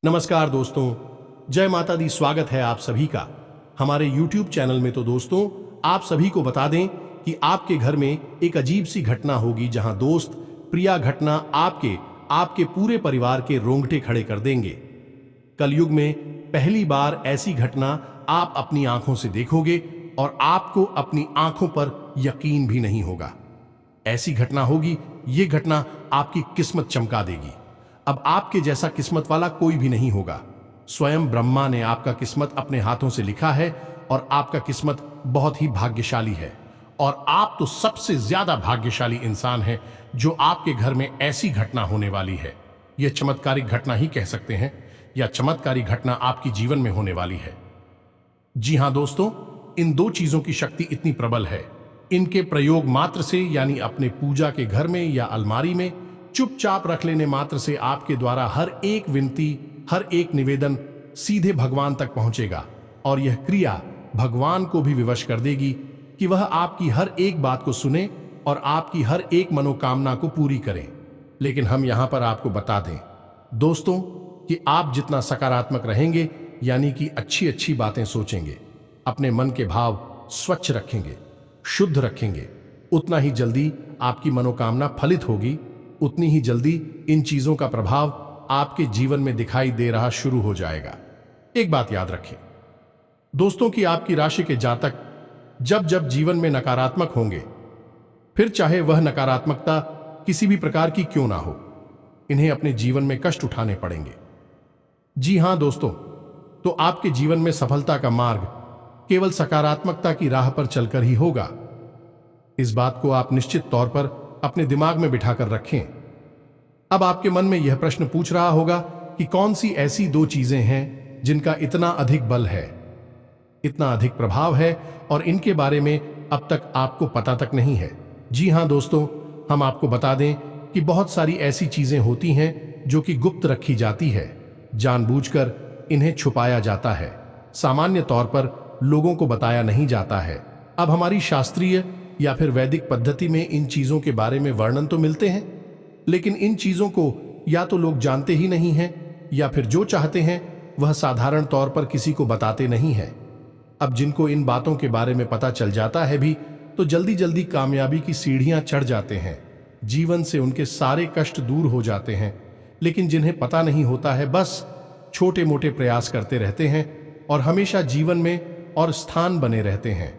नमस्कार दोस्तों, जय माता दी। स्वागत है आप सभी का हमारे YouTube चैनल में। तो दोस्तों, आप सभी को बता दें कि आपके घर में एक अजीब सी घटना होगी जहां दोस्त प्रिया घटना आपके पूरे परिवार के रोंगटे खड़े कर देंगे। कलयुग में पहली बार ऐसी घटना आप अपनी आंखों से देखोगे और आपको अपनी आंखों पर यकीन भी नहीं होगा। ऐसी घटना होगी, ये घटना आपकी किस्मत चमका देगी। अब आपके जैसा किस्मत वाला कोई भी नहीं होगा। स्वयं ब्रह्मा ने आपका किस्मत अपने हाथों से लिखा है और आपका किस्मत बहुत ही भाग्यशाली है। और आप तो सबसे ज्यादा भाग्यशाली इंसान हैं जो आपके घर में ऐसी घटना होने वाली है। यह चमत्कारिक घटना ही कह सकते हैं, या चमत्कारी घटना आपकी जीवन में होने वाली है। जी हां दोस्तों, इन दो चीजों की शक्ति इतनी प्रबल है, इनके प्रयोग मात्र से, यानी अपने पूजा के घर में या अलमारी में चुपचाप रख लेने मात्र से, आपके द्वारा हर एक विनती, हर एक निवेदन सीधे भगवान तक पहुंचेगा। और यह क्रिया भगवान को भी विवश कर देगी कि वह आपकी हर एक बात को सुने और आपकी हर एक मनोकामना को पूरी करें। लेकिन हम यहां पर आपको बता दें दोस्तों कि आप जितना सकारात्मक रहेंगे, यानी कि अच्छी अच्छी बातें सोचेंगे, अपने मन के भाव स्वच्छ रखेंगे, शुद्ध रखेंगे, उतना ही जल्दी आपकी मनोकामना फलित होगी। उतनी ही जल्दी इन चीजों का प्रभाव आपके जीवन में दिखाई दे रहा शुरू हो जाएगा। एक बात याद रखें दोस्तों कि आपकी राशि के जातक जब जब जीवन में नकारात्मक होंगे, फिर चाहे वह नकारात्मकता किसी भी प्रकार की क्यों ना हो, इन्हें अपने जीवन में कष्ट उठाने पड़ेंगे। जी हां दोस्तों, तो आपके जीवन में सफलता का मार्ग केवल सकारात्मकता की राह पर चलकर ही होगा। इस बात को आप निश्चित तौर पर अपने दिमाग में बिठाकर रखें। अब आपके मन में यह प्रश्न पूछ रहा होगा कि कौन सी ऐसी दो चीजें हैं जिनका इतना अधिक बल है, इतना अधिक प्रभाव है और इनके बारे में अब तक आपको पता तक नहीं है। जी हां दोस्तों, हम आपको बता दें कि बहुत सारी ऐसी चीजें होती हैं जो कि गुप्त रखी जाती है, जानबूझकर इन्हें छुपाया जाता है, सामान्य तौर पर लोगों को बताया नहीं जाता है। अब हमारी शास्त्रीय या फिर वैदिक पद्धति में इन चीजों के बारे में वर्णन तो मिलते हैं, लेकिन इन चीजों को या तो लोग जानते ही नहीं हैं, या फिर जो चाहते हैं वह साधारण तौर पर किसी को बताते नहीं हैं। अब जिनको इन बातों के बारे में पता चल जाता है भी, तो जल्दी जल्दी कामयाबी की सीढ़ियां चढ़ जाते हैं, जीवन से उनके सारे कष्ट दूर हो जाते हैं। लेकिन जिन्हें पता नहीं होता है, बस छोटे मोटे प्रयास करते रहते हैं और हमेशा जीवन में और स्थान बने रहते हैं।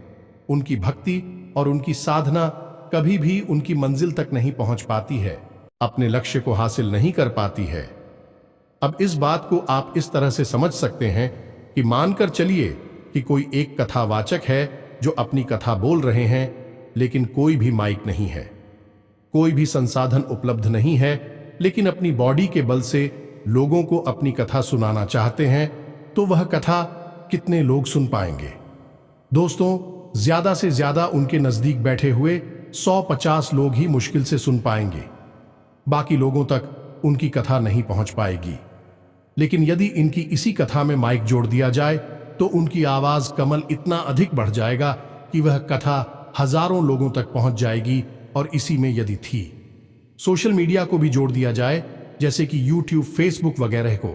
उनकी भक्ति और उनकी साधना कभी भी उनकी मंजिल तक नहीं पहुंच पाती है, अपने लक्ष्य को हासिल नहीं कर पाती है। अब इस बात को आप इस तरह से समझ सकते हैं कि मानकर चलिए कि कोई एक कथावाचक है जो अपनी कथा बोल रहे हैं, लेकिन कोई भी माइक नहीं है, कोई भी संसाधन उपलब्ध नहीं है, लेकिन अपनी बॉडी के बल से लोगों को अपनी कथा सुनाना चाहते हैं। तो वह कथा कितने लोग सुन पाएंगे दोस्तों? ज्यादा से ज्यादा उनके नजदीक बैठे हुए 100-50 लोग ही मुश्किल से सुन पाएंगे, बाकी लोगों तक उनकी कथा नहीं पहुंच पाएगी। लेकिन यदि इनकी इसी कथा में माइक जोड़ दिया जाए तो उनकी आवाज कमल इतना अधिक बढ़ जाएगा कि वह कथा हजारों लोगों तक पहुंच जाएगी। और इसी में यदि थी सोशल मीडिया को भी जोड़ दिया जाए, जैसे कि यूट्यूब, फेसबुक वगैरह को,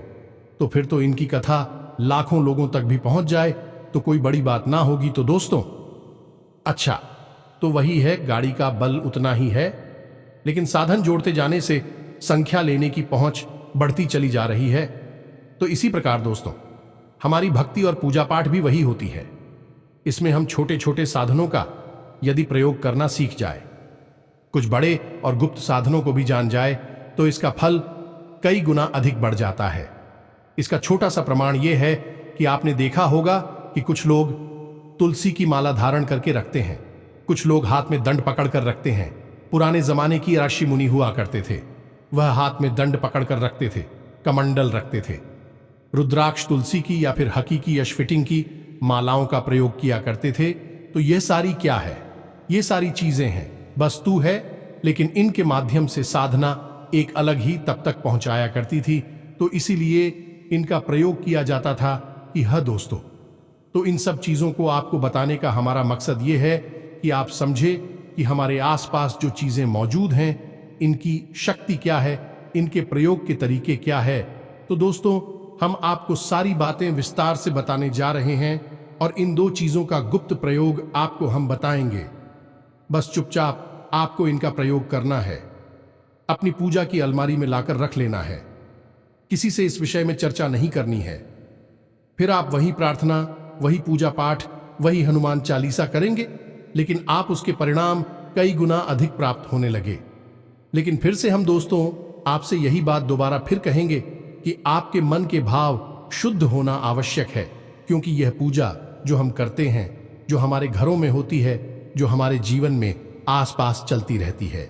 तो फिर तो इनकी कथा लाखों लोगों तक भी पहुंच जाए तो कोई बड़ी बात ना होगी। तो दोस्तों, अच्छा, तो वही है, गाड़ी का बल उतना ही है, लेकिन साधन जोड़ते जाने से संख्या लेने की पहुंच बढ़ती चली जा रही है। तो इसी प्रकार दोस्तों, हमारी भक्ति और पूजा पाठ भी वही होती है। इसमें हम छोटे छोटे साधनों का यदि प्रयोग करना सीख जाए, कुछ बड़े और गुप्त साधनों को भी जान जाए, तो इसका फल कई गुना अधिक बढ़ जाता है। इसका छोटा सा प्रमाण यह है कि आपने देखा होगा कि कुछ लोग तुलसी की माला धारण करके रखते हैं, कुछ लोग हाथ में दंड पकड़कर रखते हैं। पुराने जमाने की ऋषि मुनि हुआ करते थे, वह हाथ में दंड पकड़कर रखते थे, कमंडल रखते थे, रुद्राक्ष, तुलसी की या फिर हकीकी यशफिटिंग की मालाओं का प्रयोग किया करते थे। तो ये सारी क्या है? ये सारी चीजें हैं, वस्तु है, लेकिन इनके माध्यम से साधना एक अलग ही तब तक पहुंचाया करती थी। तो इसीलिए इनका प्रयोग किया जाता था कि हाँ दोस्तों, तो इन सब चीजों को आपको बताने का हमारा मकसद ये है कि आप समझे कि हमारे आसपास जो चीजें मौजूद हैं, इनकी शक्ति क्या है, इनके प्रयोग के तरीके क्या है। तो दोस्तों, हम आपको सारी बातें विस्तार से बताने जा रहे हैं और इन 2 चीजों का गुप्त प्रयोग आपको हम बताएंगे। बस चुपचाप आपको इनका प्रयोग करना है, अपनी पूजा की अलमारी में लाकर रख लेना है, किसी से इस विषय में चर्चा नहीं करनी है। फिर आप वही प्रार्थना, वही पूजा पाठ, वही हनुमान चालीसा करेंगे, लेकिन आप उसके परिणाम कई गुना अधिक प्राप्त होने लगे। लेकिन फिर से हम दोस्तों आपसे यही बात दोबारा फिर कहेंगे कि आपके मन के भाव शुद्ध होना आवश्यक है, क्योंकि यह पूजा जो हम करते हैं, जो हमारे घरों में होती है, जो हमारे जीवन में आसपास चलती रहती है,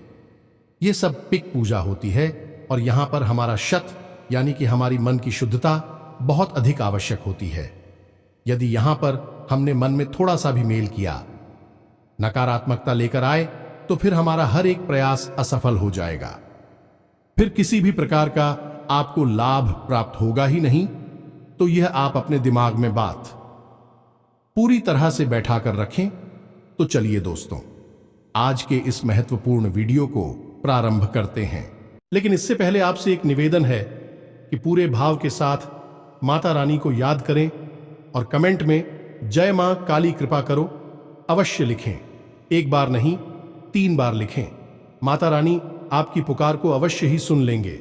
ये सब पिक पूजा होती है। और यहां पर हमारा शत यानी कि हमारी मन की शुद्धता बहुत अधिक आवश्यक होती है। यदि यहां पर हमने मन में थोड़ा सा भी मेल किया, नकारात्मकता लेकर आए, तो फिर हमारा हर एक प्रयास असफल हो जाएगा। फिर किसी भी प्रकार का आपको लाभ प्राप्त होगा ही नहीं। तो यह आप अपने दिमाग में बात पूरी तरह से बैठा कर रखें। तो चलिए दोस्तों, आज के इस महत्वपूर्ण वीडियो को प्रारंभ करते हैं। लेकिन इससे पहले आपसे एक निवेदन है कि पूरे भाव के साथ माता रानी को याद करें और कमेंट में जय मां काली कृपा करो अवश्य लिखें। 1 बार नहीं, 3 बार लिखें। माता रानी आपकी पुकार को अवश्य ही सुन लेंगे।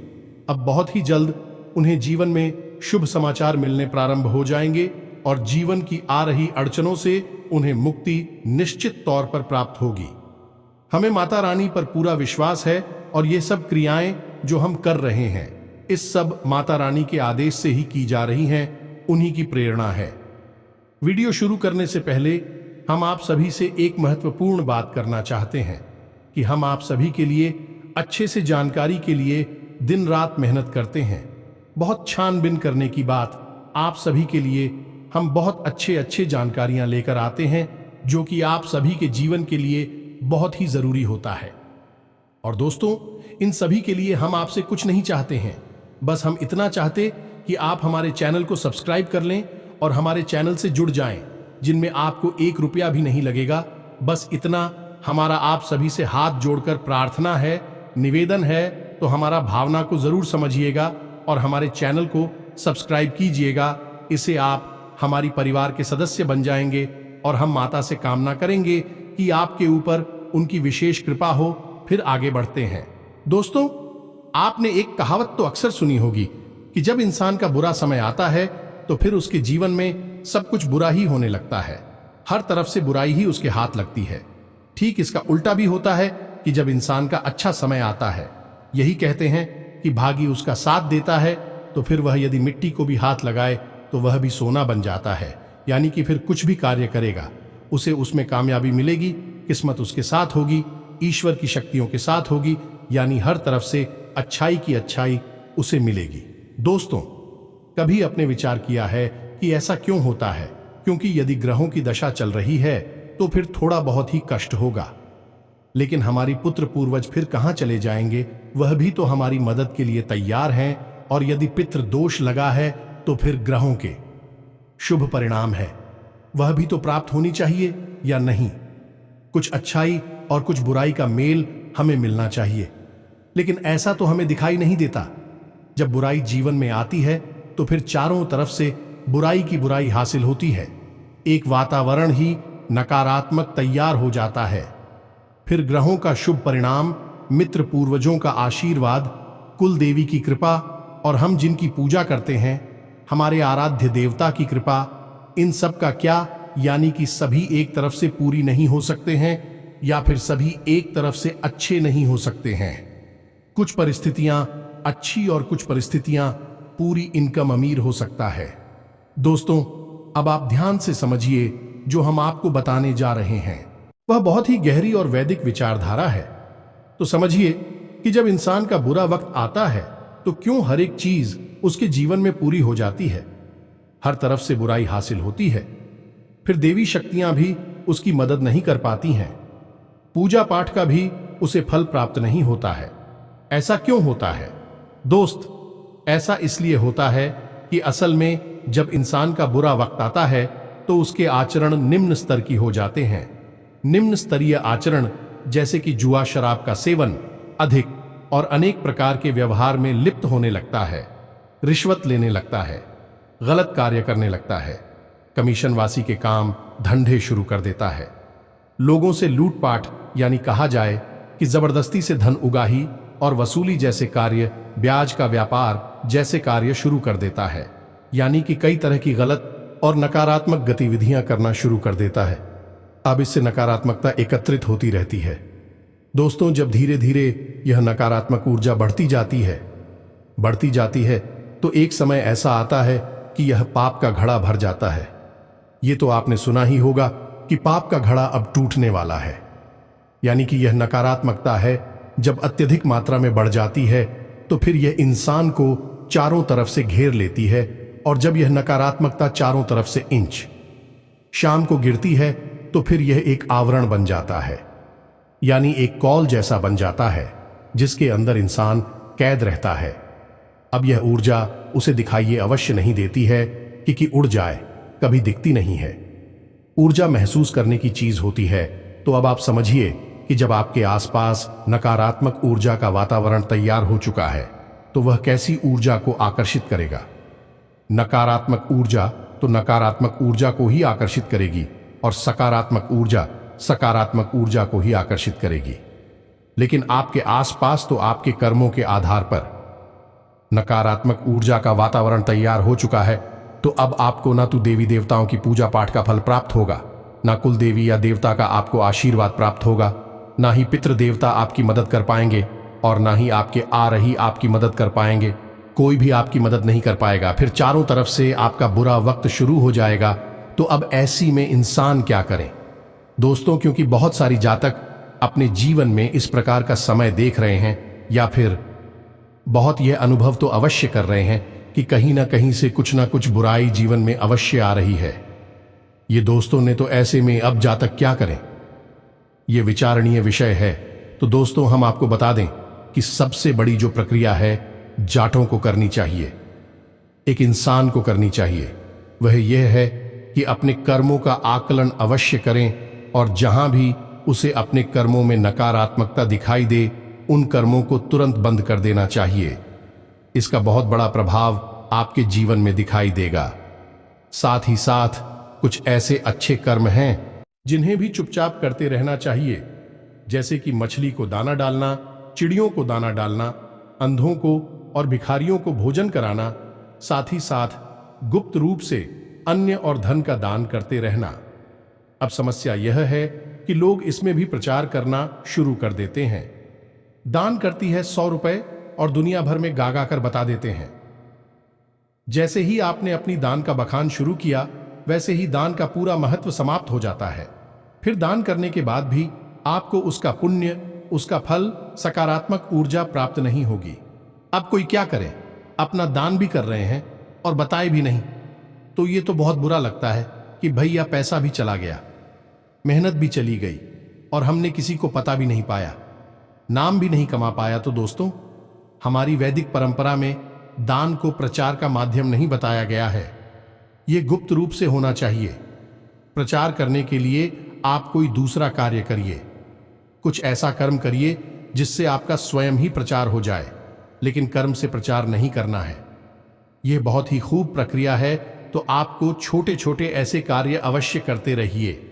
अब बहुत ही जल्द उन्हें जीवन में शुभ समाचार मिलने प्रारंभ हो जाएंगे और जीवन की आ रही अड़चनों से उन्हें मुक्ति निश्चित तौर पर प्राप्त होगी। हमें माता रानी पर पूरा विश्वास है और ये सब क्रियाएं जो हम कर रहे हैं, इस सब माता रानी के आदेश से ही की जा रही हैं, उन्हीं की प्रेरणा है। वीडियो शुरू करने से पहले हम आप सभी से एक महत्वपूर्ण बात करना चाहते हैं कि हम आप सभी के लिए अच्छे से जानकारी के लिए दिन रात मेहनत करते हैं। बहुत छानबीन करने की बात, आप सभी के लिए हम बहुत अच्छे जानकारियां लेकर आते हैं, जो कि आप सभी के जीवन के लिए बहुत ही जरूरी होता है। और दोस्तों, इन सभी के लिए हम आपसे कुछ नहीं चाहते हैं, बस हम इतना चाहते कि आप हमारे चैनल को सब्सक्राइब कर लें और हमारे चैनल से जुड़ जाएं, जिनमें आपको 1 रुपया भी नहीं लगेगा। बस इतना हमारा आप सभी से हाथ जोड़कर प्रार्थना है, निवेदन है। तो हमारा भावना को जरूर समझिएगा और हमारे चैनल को सब्सक्राइब कीजिएगा। इसे आप हमारी परिवार के सदस्य बन जाएंगे और हम माता से कामना करेंगे कि आपके ऊपर उनकी विशेष कृपा हो। फिर आगे बढ़ते हैं। दोस्तों, आपने एक कहावत तो अक्सर सुनी होगी कि जब इंसान का बुरा समय आता है तो फिर उसके जीवन में सब कुछ बुरा ही होने लगता है, हर तरफ से बुराई ही उसके हाथ लगती है। ठीक इसका उल्टा भी होता है कि जब इंसान का अच्छा समय आता है, यही कहते हैं कि भागी उसका साथ देता है, तो फिर वह यदि मिट्टी को भी हाथ लगाए तो वह भी सोना बन जाता है। यानी कि फिर कुछ भी कार्य करेगा उसे उसमें कामयाबी मिलेगी, किस्मत उसके साथ होगी, ईश्वर की शक्तियों के साथ होगी, यानी हर तरफ से अच्छाई की अच्छाई उसे मिलेगी। दोस्तों, कभी अपने विचार किया है कि ऐसा क्यों होता है? क्योंकि यदि ग्रहों की दशा चल रही है तो फिर थोड़ा बहुत ही कष्ट होगा, लेकिन हमारी पुत्र पूर्वज फिर कहां चले जाएंगे, वह भी तो हमारी मदद के लिए तैयार हैं। और यदि पितृ दोष लगा है तो फिर ग्रहों के शुभ परिणाम है, वह भी तो प्राप्त होनी चाहिए या नहीं? कुछ अच्छाई और कुछ बुराई का मेल हमें मिलना चाहिए, लेकिन ऐसा तो हमें दिखाई नहीं देता। जब बुराई जीवन में आती है तो फिर चारों तरफ से बुराई की बुराई हासिल होती है, एक वातावरण ही नकारात्मक तैयार हो जाता है। फिर ग्रहों का शुभ परिणाम, मित्र पूर्वजों का आशीर्वाद, कुल देवी की कृपा और हम जिनकी पूजा करते हैं, हमारे आराध्य देवता की कृपा, इन सब का क्या? यानी कि सभी एक तरफ से पूरी नहीं हो सकते हैं या फिर सभी एक तरफ से अच्छे नहीं हो सकते हैं। कुछ परिस्थितियां अच्छी और कुछ परिस्थितियां पूरी इनकम अमीर हो सकता है। दोस्तों, अब आप ध्यान से समझिए, जो हम आपको बताने जा रहे हैं वह बहुत ही गहरी और वैदिक विचारधारा है। तो समझिए कि जब इंसान का बुरा वक्त आता है तो क्यों हर एक चीज उसके जीवन में पूरी हो जाती है, हर तरफ से बुराई हासिल होती है, फिर देवी शक्तियां भी उसकी मदद नहीं कर पाती हैं, पूजा पाठ का भी उसे फल प्राप्त नहीं होता है। ऐसा क्यों होता है? दोस्त, ऐसा इसलिए होता है कि असल में जब इंसान का बुरा वक्त आता है तो उसके आचरण निम्न स्तर की हो जाते हैं। निम्न स्तरीय आचरण जैसे कि जुआ, शराब का सेवन, अधिक और अनेक प्रकार के व्यवहार में लिप्त होने लगता है, रिश्वत लेने लगता है, गलत कार्य करने लगता है। कमीशनवासी के काम धंधे शुरू कर देता है। लोगों से लूटपाट यानी कहा जाए कि जबरदस्ती से धन उगाही और वसूली जैसे कार्य, ब्याज का व्यापार जैसे कार्य शुरू कर देता है। यानी कि कई तरह की गलत और नकारात्मक गतिविधियां करना शुरू कर देता है। अब इससे नकारात्मकता एकत्रित होती रहती है। दोस्तों, जब धीरे धीरे यह नकारात्मक ऊर्जा बढ़ती जाती है तो एक समय ऐसा आता है कि यह पाप का घड़ा भर जाता है। ये तो आपने सुना ही होगा कि पाप का घड़ा अब टूटने वाला है। यानी कि यह नकारात्मकता है जब अत्यधिक मात्रा में बढ़ जाती है तो फिर यह इंसान को चारों तरफ से घेर लेती है, और जब यह नकारात्मकता चारों तरफ से इंच शाम को गिरती है तो फिर यह एक आवरण बन जाता है, यानी एक कॉल जैसा बन जाता है जिसके अंदर इंसान कैद रहता है। अब यह ऊर्जा उसे दिखाइए अवश्य नहीं देती है कि उड़ जाए, कभी दिखती नहीं है। ऊर्जा महसूस करने की चीज होती है। तो अब आप समझिए कि जब आपके आसपास नकारात्मक ऊर्जा का वातावरण तैयार हो चुका है तो वह कैसी ऊर्जा को आकर्षित करेगा। नकारात्मक ऊर्जा तो नकारात्मक ऊर्जा को ही आकर्षित करेगी, और सकारात्मक ऊर्जा सकारात्मक ऊर्जा को ही आकर्षित करेगी। लेकिन आपके आसपास तो आपके कर्मों के आधार पर नकारात्मक ऊर्जा का वातावरण तैयार हो चुका है, तो अब आपको ना तो देवी देवताओं की पूजा पाठ का फल प्राप्त होगा, ना कुल देवी या देवता का आपको आशीर्वाद प्राप्त होगा, ना ही पितृ देवता आपकी मदद कर पाएंगे, और ना ही आपके आ रही आपकी मदद कर पाएंगे। कोई भी आपकी मदद नहीं कर पाएगा। फिर चारों तरफ से आपका बुरा वक्त शुरू हो जाएगा। तो अब ऐसी में इंसान क्या करें दोस्तों, क्योंकि बहुत सारी जातक अपने जीवन में इस प्रकार का समय देख रहे हैं, या फिर बहुत यह अनुभव तो अवश्य कर रहे हैं कि कहीं ना कहीं से कुछ ना कुछ बुराई जीवन में अवश्य आ रही है। ये दोस्तों ने तो ऐसे में अब जातक क्या करें, ये विचारणीय विषय है। तो दोस्तों, हम आपको बता दें कि सबसे बड़ी जो प्रक्रिया है जाटों को करनी चाहिए, एक इंसान को करनी चाहिए, वह यह है कि अपने कर्मों का आकलन अवश्य करें, और जहां भी उसे अपने कर्मों में नकारात्मकता दिखाई दे उन कर्मों को तुरंत बंद कर देना चाहिए। इसका बहुत बड़ा प्रभाव आपके जीवन में दिखाई देगा। साथ ही साथ कुछ ऐसे अच्छे कर्म हैं जिन्हें भी चुपचाप करते रहना चाहिए, जैसे कि मछली को दाना डालना, चिड़ियों को दाना डालना, अंधों को और भिखारियों को भोजन कराना, साथ ही साथ गुप्त रूप से अन्य और धन का दान करते रहना। अब समस्या यह है कि लोग इसमें भी प्रचार करना शुरू कर देते हैं। दान करती है 100 रुपए और दुनिया भर में गा गा कर बता देते हैं। जैसे ही आपने अपनी दान का बखान शुरू किया, वैसे ही दान का पूरा महत्व समाप्त हो जाता है। फिर दान करने के बाद भी आपको उसका पुण्य, उसका फल, सकारात्मक ऊर्जा प्राप्त नहीं होगी। अब कोई क्या करे, अपना दान भी कर रहे हैं और बताए भी नहीं। तो ये तो बहुत बुरा लगता है कि भैया पैसा भी चला गया, मेहनत भी चली गई, और हमने किसी को पता भी नहीं पाया, नाम भी नहीं कमा पाया। तो दोस्तों, हमारी वैदिक परंपरा में दान को प्रचार का माध्यम नहीं बताया गया है। यह गुप्त रूप से होना चाहिए। प्रचार करने के लिए आप कोई दूसरा कार्य करिए, कुछ ऐसा कर्म करिए जिससे आपका स्वयं ही प्रचार हो जाए, लेकिन कर्म से प्रचार नहीं करना है। यह बहुत ही खूब प्रक्रिया है। तो आपको छोटे छोटे ऐसे कार्य अवश्य करते रहिए।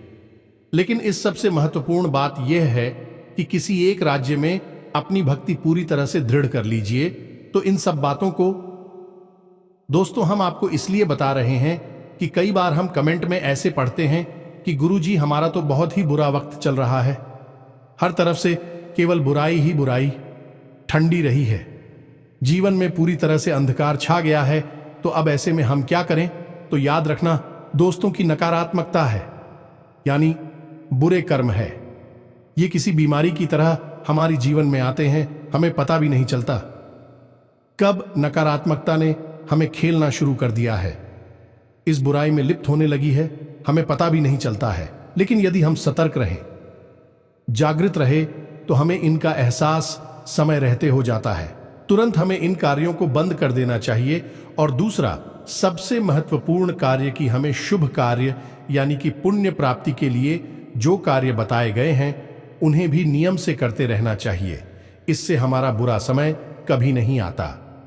लेकिन इस सबसे महत्वपूर्ण बात यह है कि किसी एक राज्य में अपनी भक्ति पूरी तरह से दृढ़ कर लीजिए। तो इन सब बातों को दोस्तों हम आपको इसलिए बता रहे हैं कि कई बार हम कमेंट में ऐसे पढ़ते हैं कि गुरुजी, हमारा तो बहुत ही बुरा वक्त चल रहा है, हर तरफ से केवल बुराई ही बुराई ठंडी रही है, जीवन में पूरी तरह से अंधकार छा गया है। तो अब ऐसे में हम क्या करें? तो याद रखना दोस्तों की नकारात्मकता है, यानी बुरे कर्म है। ये किसी बीमारी की तरह हमारी जीवन में आते हैं, हमें पता भी नहीं चलता कब नकारात्मकता ने हमें खेलना शुरू कर दिया है, इस बुराई में लिप्त होने लगी है, हमें पता भी नहीं चलता है। लेकिन यदि हम सतर्क रहें, जागृत रहे, तो हमें इनका एहसास समय रहते हो जाता है। तुरंत हमें इन कार्यों को बंद कर देना चाहिए। और दूसरा सबसे महत्वपूर्ण कार्य कि हमें शुभ कार्य यानी कि पुण्य प्राप्ति के लिए जो कार्य बताए गए हैं उन्हें भी नियम से करते रहना चाहिए। इससे हमारा बुरा समय कभी नहीं आता।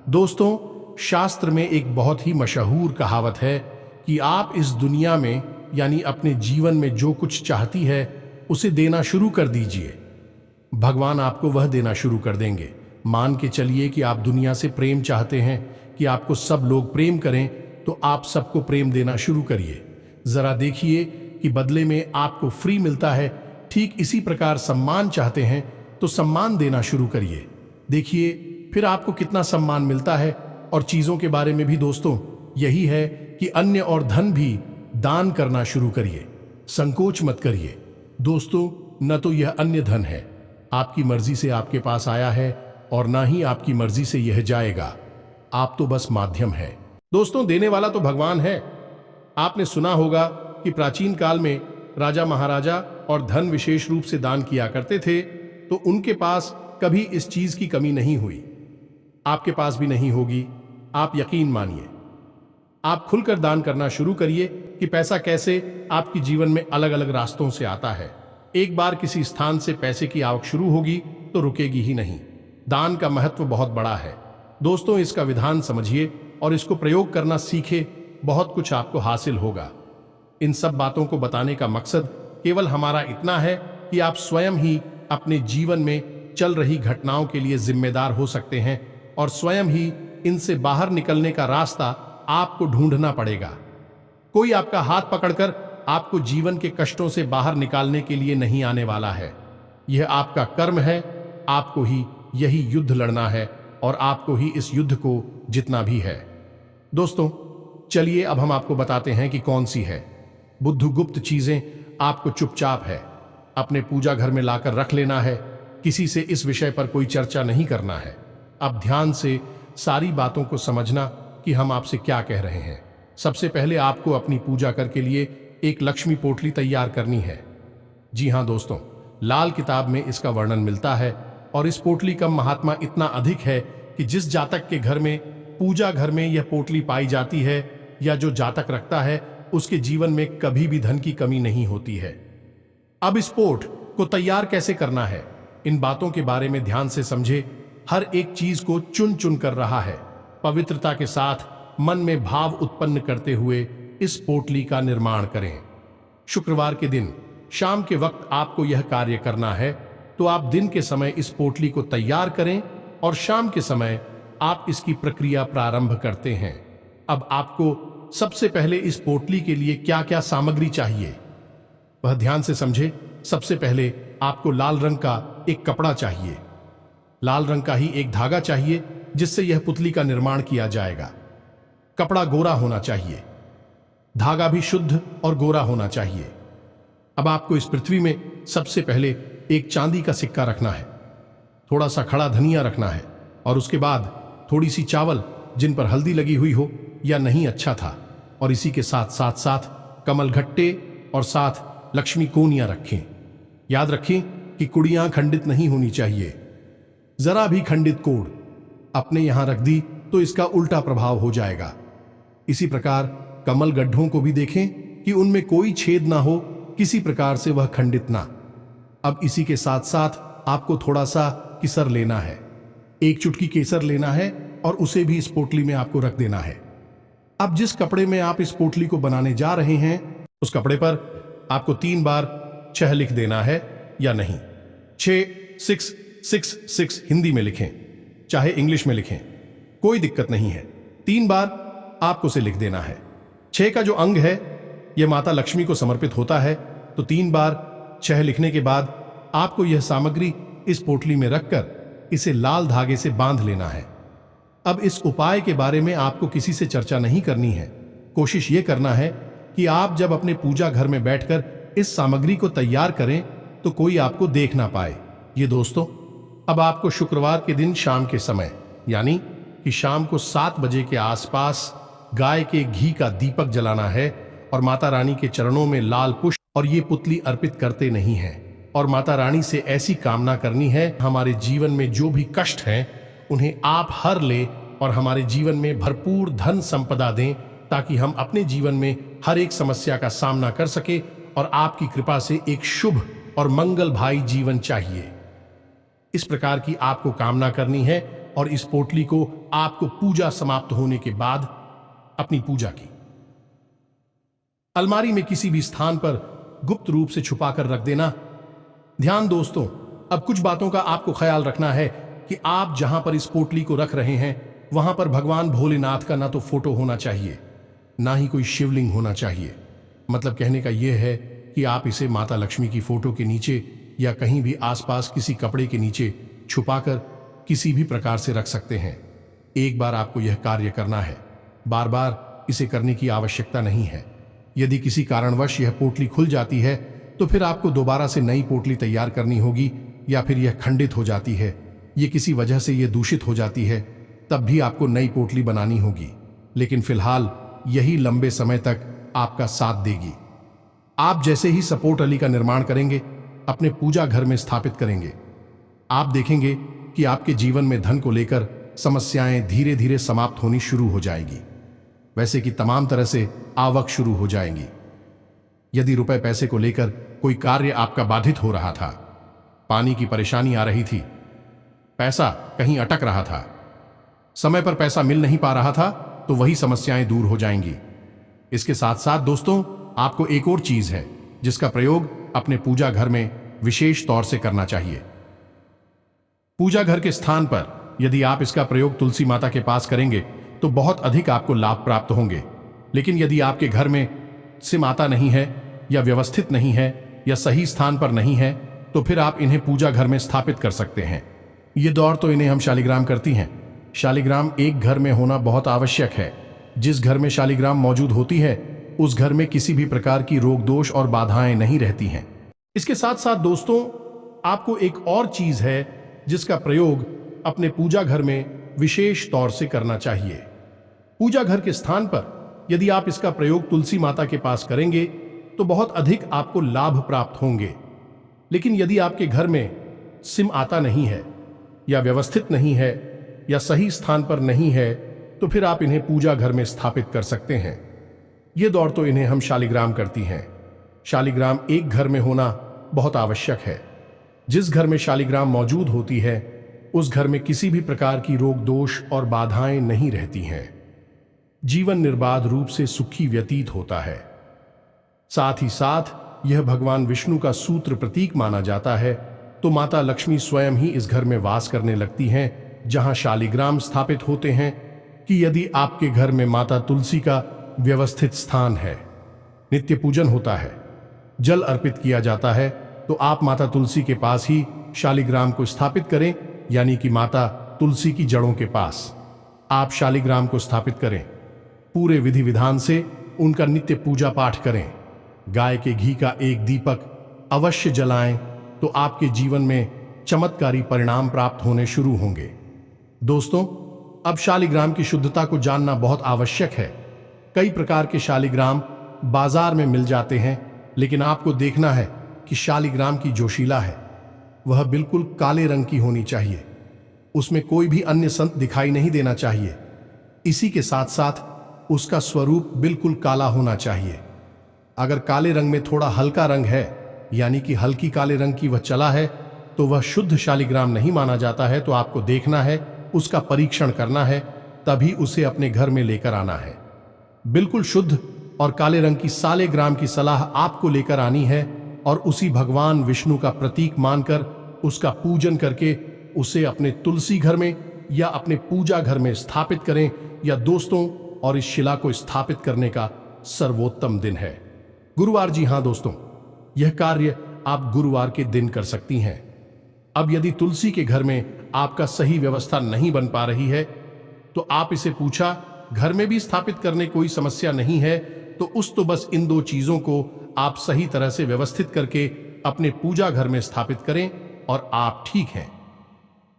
दोस्तों, शास्त्र में एक बहुत ही मशहूर कहावत है कि आप इस दुनिया में यानी अपने जीवन में जो कुछ चाहती है उसे देना शुरू कर दीजिए, भगवान आपको वह देना शुरू कर देंगे। मान के चलिए कि आप दुनिया से प्रेम चाहते हैं कि आपको सब लोग प्रेम करें, तो आप सबको प्रेम देना शुरू करिए। जरा देखिए कि बदले में आपको फ्री मिलता है। ठीक इसी प्रकार सम्मान चाहते हैं तो सम्मान देना शुरू करिए, देखिए फिर आपको कितना सम्मान मिलता है। और चीजों के बारे में भी दोस्तों यही है कि अन्य और धन भी दान करना शुरू करिए, संकोच मत करिए। दोस्तों, न तो यह अन्य धन है, आपकी मर्जी से आपके पास आया है, और ना ही आपकी मर्जी से यह जाएगा। आप तो बस माध्यम है। दोस्तों, देने वाला तो भगवान है। आपने सुना होगा कि प्राचीन काल में राजा महाराजा और धन विशेष रूप से दान किया करते थे, तो उनके पास कभी इस चीज की कमी नहीं हुई। आपके पास भी नहीं होगी, आप यकीन मानिए। आप खुलकर दान करना शुरू करिए कि पैसा कैसे आपके जीवन में अलग अलग रास्तों से आता है। एक बार किसी स्थान से पैसे की आवक शुरू होगी तो रुकेगी ही नहीं। दान का महत्व बहुत बड़ा है दोस्तों, इसका विधान समझिए और इसको प्रयोग करना सीखे, बहुत कुछ आपको हासिल होगा। इन सब बातों को बताने का मकसद केवल हमारा इतना है कि आप स्वयं ही अपने जीवन में चल रही घटनाओं के लिए जिम्मेदार हो सकते हैं, और स्वयं ही इनसे बाहर निकलने का रास्ता आपको ढूंढना पड़ेगा। कोई आपका हाथ पकड़कर आपको जीवन के कष्टों से बाहर निकालने के लिए नहीं आने वाला है। यह आपका कर्म है, आपको ही यही युद्ध लड़ना है, और आपको ही इस युद्ध को जितना भी है। दोस्तों, चलिए अब हम आपको बताते हैं कि कौन सी है बुद्धगुप्त चीजें आपको चुपचाप है अपने पूजा घर में लाकर रख लेना है। किसी से इस विषय पर कोई चर्चा नहीं करना है। अब ध्यान से सारी बातों को समझना कि हम आपसे क्या कह रहे हैं। सबसे पहले आपको अपनी पूजा घर के लिए एक लक्ष्मी पोटली तैयार करनी है। जी हाँ दोस्तों, लाल किताब में इसका वर्णन मिलता है, और इस पोटली का महात्मा इतना अधिक है कि जिस जातक के घर में पूजा घर में यह पोटली पाई जाती है या जो जातक रखता है, उसके जीवन में कभी भी धन की कमी नहीं होती है। अब इस पोट को तैयार कैसे करना है, इन बातों के बारे में ध्यान से समझे। हर एक चीज को चुन चुन कर रहा है। पवित्रता के साथ मन में भाव उत्पन्न करते हुए इस पोटली का निर्माण करें। शुक्रवार के दिन शाम के वक्त आपको यह कार्य करना है, तो आप दिन के समय इस पोटली को तैयार करें और शाम के समय आप इसकी प्रक्रिया प्रारंभ करते हैं। अब आपको सबसे पहले इस पोटली के लिए क्या क्या सामग्री चाहिए वह ध्यान से समझे। सबसे पहले आपको लाल रंग का एक कपड़ा चाहिए, लाल रंग का ही एक धागा चाहिए जिससे यह पुतली का निर्माण किया जाएगा। कपड़ा गोरा होना चाहिए, धागा भी शुद्ध और गोरा होना चाहिए। अब आपको इस पृथ्वी में सबसे पहले एक चांदी का सिक्का रखना है, थोड़ा सा खड़ा धनिया रखना है, और उसके बाद थोड़ी सी चावल जिन पर हल्दी लगी हुई हो या नहीं अच्छा था, और इसी के साथ साथ साथ कमल घट्टे और साथ लक्ष्मी कोनियां रखें। याद रखें कि कुड़ियां खंडित नहीं होनी चाहिए। जरा भी खंडित कोड़ अपने यहां रख दी तो इसका उल्टा प्रभाव हो जाएगा। इसी प्रकार कमल गड्ढों को भी देखें कि उनमें कोई छेद ना हो, किसी प्रकार से वह खंडित ना। अब इसी के साथ साथ आपको थोड़ा सा केसर लेना है, एक चुटकी केसर लेना है, और उसे भी इस पोटली में आपको रख देना है। अब जिस कपड़े में आप इस पोटली को बनाने जा रहे हैं, उस कपड़े पर आपको 3 बार 6 लिख देना है, या नहीं 666 हिंदी में लिखें, चाहे इंग्लिश में लिखें, कोई दिक्कत नहीं है। 3 बार आपको उसे लिख देना है। 6 का जो अंग है यह माता लक्ष्मी को समर्पित होता है, तो 3 बार 6 लिखने के बाद आपको यह सामग्री इस पोटली में रखकर इसे लाल धागे से बांध लेना है। अब इस उपाय के बारे में आपको किसी से चर्चा नहीं करनी है। कोशिश यह करना है कि आप जब अपने पूजा घर में बैठकर इस सामग्री को तैयार करें तो कोई आपको देख ना पाए। ये दोस्तों, अब आपको शुक्रवार के दिन शाम के समय यानी कि शाम को 7 बजे के आसपास गाय के घी का दीपक जलाना है, और माता रानी के चरणों में लाल पुष्प और ये पुतली अर्पित करते नहीं हैं, और माता रानी से ऐसी कामना करनी है हमारे जीवन में जो भी कष्ट हैं उन्हें आप हर ले और हमारे जीवन में भरपूर धन संपदा दें, ताकि हम अपने जीवन में हर एक समस्या का सामना कर सके, और आपकी कृपा से एक शुभ और मंगल भाई जीवन चाहिए। इस प्रकार की आपको कामना करनी है, और इस पोटली को आपको पूजा समाप्त होने के बाद अपनी पूजा की अलमारी में किसी भी स्थान पर गुप्त रूप से छुपाकर रख देना। ध्यान दोस्तों, अब कुछ बातों का आपको ख्याल रखना है कि आप जहां पर इस पोटली को रख रहे हैं वहां पर भगवान भोलेनाथ का ना तो फोटो होना चाहिए, ना ही कोई शिवलिंग होना चाहिए। मतलब कहने का यह है कि आप इसे माता लक्ष्मी की फोटो के नीचे या कहीं भी आसपास किसी कपड़े के नीचे छुपाकर किसी भी प्रकार से रख सकते हैं। एक बार आपको यह कार्य करना है, बार बार इसे करने की आवश्यकता नहीं है। यदि किसी कारणवश यह पोटली खुल जाती है तो फिर आपको दोबारा से नई पोटली तैयार करनी होगी, या फिर यह खंडित हो जाती है, ये किसी वजह से यह दूषित हो जाती है, तब भी आपको नई पोटली बनानी होगी। लेकिन फिलहाल यही लंबे समय तक आपका साथ देगी। आप जैसे ही सपोर्ट अली का निर्माण करेंगे, अपने पूजा घर में स्थापित करेंगे, आप देखेंगे कि आपके जीवन में धन को लेकर समस्याएं धीरे धीरे समाप्त होनी शुरू हो जाएगी। वैसे कि तमाम तरह से आवक शुरू हो जाएंगी। यदि रुपए पैसे को लेकर कोई कार्य आपका बाधित हो रहा था, पानी की परेशानी आ रही थी, पैसा कहीं अटक रहा था, समय पर पैसा मिल नहीं पा रहा था, तो वही समस्याएं दूर हो जाएंगी। इसके साथ साथ दोस्तों, आपको एक और चीज है जिसका प्रयोग अपने पूजा घर में विशेष तौर से करना चाहिए। पूजा घर के स्थान पर यदि आप इसका प्रयोग तुलसी माता के पास करेंगे तो बहुत अधिक आपको लाभ प्राप्त होंगे। लेकिन यदि आपके घर में से माता नहीं है, या व्यवस्थित नहीं है, या सही स्थान पर नहीं है, तो फिर आप इन्हें पूजा घर में स्थापित कर सकते हैं। ये दौर तो इन्हें हम शालिग्राम करती हैं। शालिग्राम एक घर में होना बहुत आवश्यक है। जिस घर में शालिग्राम मौजूद होती है उस घर में किसी भी प्रकार की रोग दोष और बाधाएं नहीं रहती हैं। इसके साथ साथ दोस्तों, आपको एक और चीज है जिसका प्रयोग अपने पूजा घर में विशेष तौर से करना चाहिए। पूजा घर के स्थान पर यदि आप इसका प्रयोग तुलसी माता के पास करेंगे तो बहुत अधिक आपको लाभ प्राप्त होंगे। लेकिन यदि आपके घर में सिम आता नहीं है, या व्यवस्थित नहीं है, या सही स्थान पर नहीं है, तो फिर आप इन्हें पूजा घर में स्थापित कर सकते हैं। ये दौर तो इन्हें हम शालिग्राम करती हैं। शालिग्राम एक घर में होना बहुत आवश्यक है। जिस घर में शालिग्राम मौजूद होती है उस घर में किसी भी प्रकार की रोग दोष और बाधाएं नहीं रहती हैं। जीवन निर्बाध रूप से सुखी व्यतीत होता है। साथ ही साथ यह भगवान विष्णु का सूत्र प्रतीक माना जाता है, तो माता लक्ष्मी स्वयं ही इस घर में वास करने लगती हैं जहां शालिग्राम स्थापित होते हैं। कि यदि आपके घर में माता तुलसी का व्यवस्थित स्थान है, नित्य पूजन होता है, जल अर्पित किया जाता है, तो आप माता तुलसी के पास ही शालिग्राम को स्थापित करें, यानी कि माता तुलसी की जड़ों के पास आप शालिग्राम को स्थापित करें। पूरे विधि विधान से उनका नित्य पूजा पाठ करें। गाय के घी का एक दीपक अवश्य जलाएं, तो आपके जीवन में चमत्कारी परिणाम प्राप्त होने शुरू होंगे। दोस्तों, अब शालिग्राम की शुद्धता को जानना बहुत आवश्यक है। कई प्रकार के शालिग्राम बाजार में मिल जाते हैं, लेकिन आपको देखना है कि शालिग्राम की जो शिला है वह बिल्कुल काले रंग की होनी चाहिए। उसमें कोई भी अन्य संत दिखाई नहीं देना चाहिए। इसी के साथ साथ उसका स्वरूप बिल्कुल काला होना चाहिए। अगर काले रंग में थोड़ा हल्का रंग है, यानी कि हल्की काले रंग की वह चला है, तो वह शुद्ध शालिग्राम नहीं माना जाता है। तो आपको देखना है, उसका परीक्षण करना है, तभी उसे अपने घर में लेकर आना है। बिल्कुल शुद्ध और काले रंग की सालेग्राम की सलाह आपको लेकर आनी है, और उसी भगवान विष्णु का प्रतीक मानकर उसका पूजन करके उसे अपने तुलसी घर में या अपने पूजा घर में स्थापित करें। या दोस्तों, और इस शिला को स्थापित करने का सर्वोत्तम दिन है गुरुवार। जी हां दोस्तों, यह कार्य आप गुरुवार के दिन कर सकती हैं। अब यदि तुलसी के घर में आपका सही व्यवस्था नहीं बन पा रही है, तो आप इसे पूछा घर में भी स्थापित करने कोई समस्या नहीं है, तो बस इन दो चीजों को आप सही तरह से व्यवस्थित करके अपने पूजा घर में स्थापित करें और आप ठीक हैं।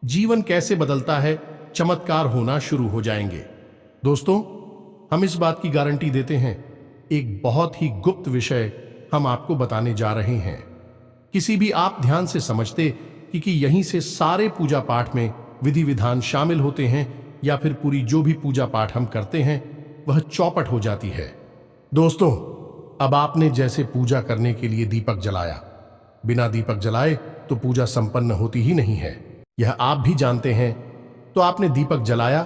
जीवन कैसे बदलता है, चमत्कार होना शुरू हो जाएंगे। दोस्तों, हम इस बात की गारंटी देते हैं। एक बहुत ही गुप्त विषय हम आपको बताने जा रहे हैं। किसी भी आप ध्यान से समझते कि यहीं से सारे पूजा पाठ में विधि विधान शामिल होते हैं, या फिर पूरी जो भी पूजा पाठ हम करते हैं वह चौपट हो जाती है। दोस्तों, अब आपने जैसे पूजा करने के लिए दीपक जलाया, बिना दीपक जलाए तो पूजा संपन्न होती ही नहीं है। यह आप भी जानते हैं। तो आपने दीपक जलाया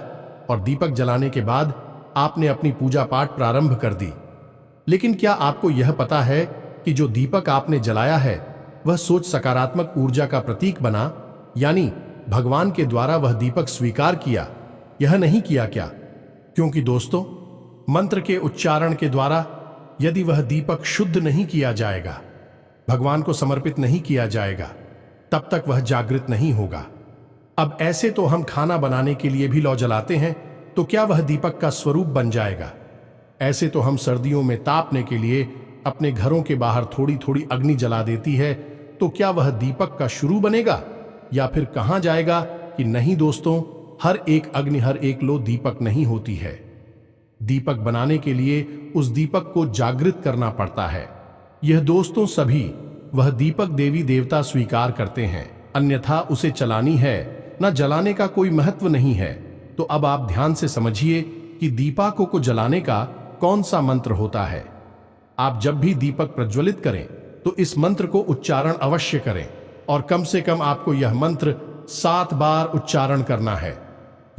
और दीपक जलाने के बाद आपने अपनी पूजा पाठ प्रारंभ कर दी। लेकिन क्या आपको यह पता है कि जो दीपक आपने जलाया है वह सोच सकारात्मक ऊर्जा का प्रतीक बना, यानी भगवान के द्वारा वह दीपक स्वीकार किया, यह नहीं किया क्या? क्योंकि दोस्तों, मंत्र के उच्चारण के द्वारा यदि वह दीपक शुद्ध नहीं किया जाएगा, भगवान को समर्पित नहीं किया जाएगा, तब तक वह जागृत नहीं होगा। अब ऐसे तो हम खाना बनाने के लिए भी लौ जलाते हैं, तो क्या वह दीपक का स्वरूप बन जाएगा? ऐसे तो हम सर्दियों में तापने के लिए अपने घरों के बाहर थोड़ी थोड़ी अग्नि जला देती है, तो क्या वह दीपक का शुरू बनेगा या फिर कहां जाएगा? कि नहीं दोस्तों, हर एक अग्नि, हर एक लो दीपक नहीं होती है। दीपक बनाने के लिए उस दीपक को जागृत करना पड़ता है। यह दोस्तों सभी वह दीपक देवी देवता स्वीकार करते हैं, अन्यथा उसे चलानी है न जलाने का कोई महत्व नहीं है। तो अब आप ध्यान से समझिए कि दीपकों को जलाने का कौन सा मंत्र होता है। आप जब भी दीपक प्रज्वलित करें तो इस मंत्र को उच्चारण अवश्य करें, और कम से कम आपको यह मंत्र 7 बार उच्चारण करना है।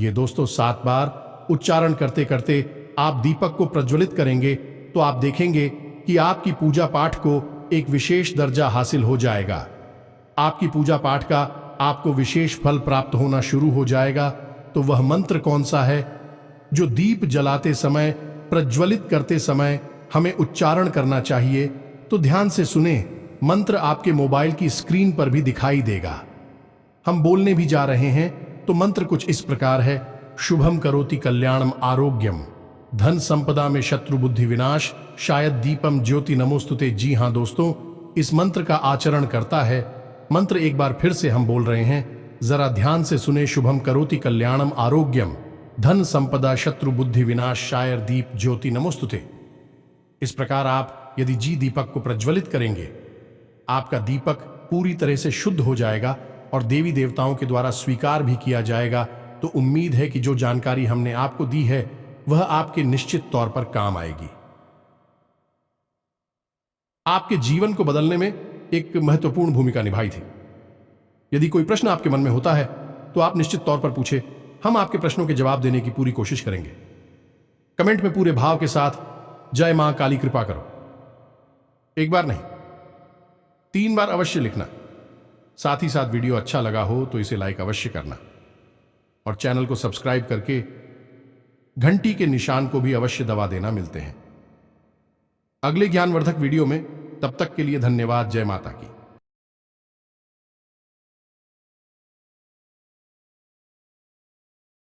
ये दोस्तों 7 बार उच्चारण करते करते आप दीपक को प्रज्वलित करेंगे तो आप देखेंगे कि आपकी पूजा पाठ को एक विशेष दर्जा हासिल हो जाएगा। आपकी पूजा पाठ का आपको विशेष फल प्राप्त होना शुरू हो जाएगा। तो वह मंत्र कौन सा है जो दीप जलाते समय, प्रज्वलित करते समय हमें उच्चारण करना चाहिए? तो ध्यान से सुने, मंत्र आपके मोबाइल की स्क्रीन पर भी दिखाई देगा। हम बोलने भी जा रहे हैं तो मंत्र कुछ इस प्रकार है। शुभम करोति कल्याणम आरोग्यम, धन संपदा में शत्रु बुद्धि विनाश, शायद दीपम ज्योति नमोस्तुते। जी हां दोस्तों, इस मंत्र का आचरण करता है। मंत्र एक बार फिर से हम बोल रहे हैं, जरा ध्यान से सुने। शुभम करोति कल्याणम आरोग्यम, धन संपदा शत्रु बुद्धि विनाश, शायद दीप ज्योति नमोस्तुते। इस प्रकार आप यदि जी दीपक को प्रज्वलित करेंगे, आपका दीपक पूरी तरह से शुद्ध हो जाएगा और देवी देवताओं के द्वारा स्वीकार भी किया जाएगा। तो उम्मीद है कि जो जानकारी हमने आपको दी है वह आपके निश्चित तौर पर काम आएगी, आपके जीवन को बदलने में एक महत्वपूर्ण भूमिका निभाई थी। यदि कोई प्रश्न आपके मन में होता है तो आप निश्चित तौर पर पूछे, हम आपके प्रश्नों के जवाब देने की पूरी कोशिश करेंगे। कमेंट में पूरे भाव के साथ जय मां काली कृपा करो, एक बार नहीं 3 बार अवश्य लिखना। साथ ही साथ वीडियो अच्छा लगा हो तो इसे लाइक अवश्य करना और चैनल को सब्सक्राइब करके घंटी के निशान को भी अवश्य दबा देना। मिलते हैं अगले ज्ञानवर्धक वीडियो में, तब तक के लिए धन्यवाद। जय माता की।